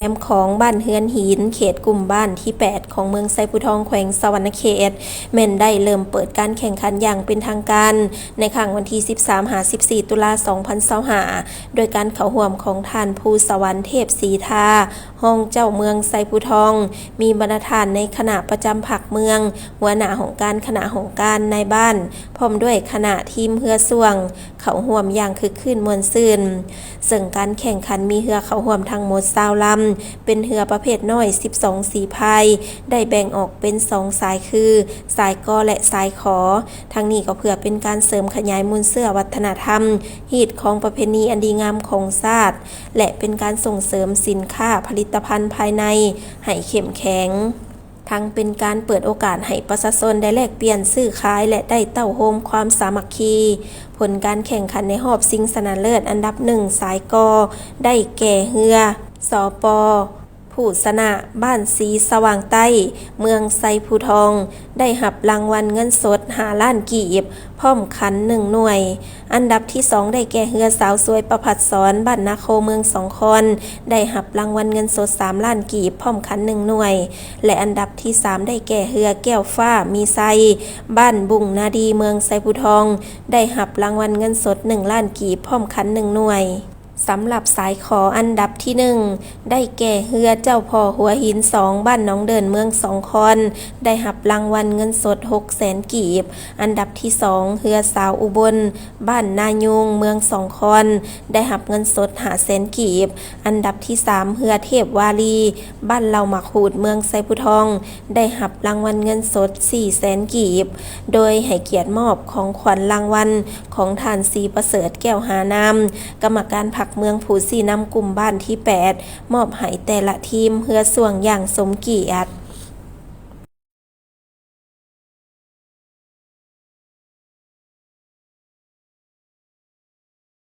แคมป์ของบ้านเฮือนหินเขตกลุ่มบ้านที่ 8 ของเมืองไซภูทองแขวงสะหวรรณเขตแม่นได้เริ่มเปิดการแข่งขันอย่างเป็นทางการในครั้งวันที่ 13-14 ตุลา2025โดยการเข้าร่วมของท่านภูสวรรค์เทพศรีทาห้องเจ้าเมืองไซภูทองมีบรรณาธิในคณะประจำผักเมืองหัวหน้าของการคณะของการในบ้านพร้อมด้วยคณะทีมเรือส่วงเข้าร่วมอย่างคึกคืนม่วนซื่นซึ่งการแข่งขันมีเรือเข้าร่วมทั้งหมด20ลำเป็นเรือประเภทน้อย12สีพายได้แบ่งออกเป็น2สายคือสายกอและสายขอทั้งนี้ก็เพื่อเป็นการเสริมขยายมูลเสื้อวัฒนธรรมฮีตของประเพณีอันดีงามของชาติและเป็นการส่งเสริมสินค้าผลิตภัณฑ์ภายในให้เข้มแข็งทั้งเป็นการเปิดโอกาสให้ประชาชนได้แลกเปลี่ยนซื้อขายและได้เต้าโฮมความสามัคคีผลการแข่งขันในรอบชิงชนะเลิศอันดับ1สายกอได้แก่เรือสป.ผู้ชนะบ้านสีสว่างใต้เมืองไซภูทองได้รับรางวัลเงินสด5 ล้านกีบพร้อมขัน1หน่วยอันดับที่2ได้แก่เรือสาวสวยประภัสสรบ้านนาโคเมือง2คอนได้รับรางวัลเงินสด3 ล้านกีบพร้อมขัน1หน่วยและอันดับที่3ได้แก่เรือแก้วฟ้ามีไซบ้านบุ่งนาดีเมืองไซภูทองได้รับรางวัลเงินสด1 ล้านกีบพร้อมขัน1หน่วยสำหรับสายขออันดับที่1ได้แก่เรือเจ้าพ่อหัวหิน2บ้านหนองเดินเมือง2คอนได้รับรางวัลเงินสด600,000กีบอันดับที่2เรือสาวอุบลบ้านนายุงเมือง2คอนได้รับเงินสด500,000กีบอันดับที่3เรือเทพวารีบ้านเหล่าหมักหูดเมืองไซภูทองได้รับรางวัลเงินสด400,000กีบโดยให้เกียรติมอบของขวัญรางวัลของท่านศรีประเสริฐแก้วหานามกรรมการผักเมืองผู้สีนำกลุ่มบ้านที่ 8 มอบให้แต่ละทีมเพื่อส่วงอย่างสมเกียรติ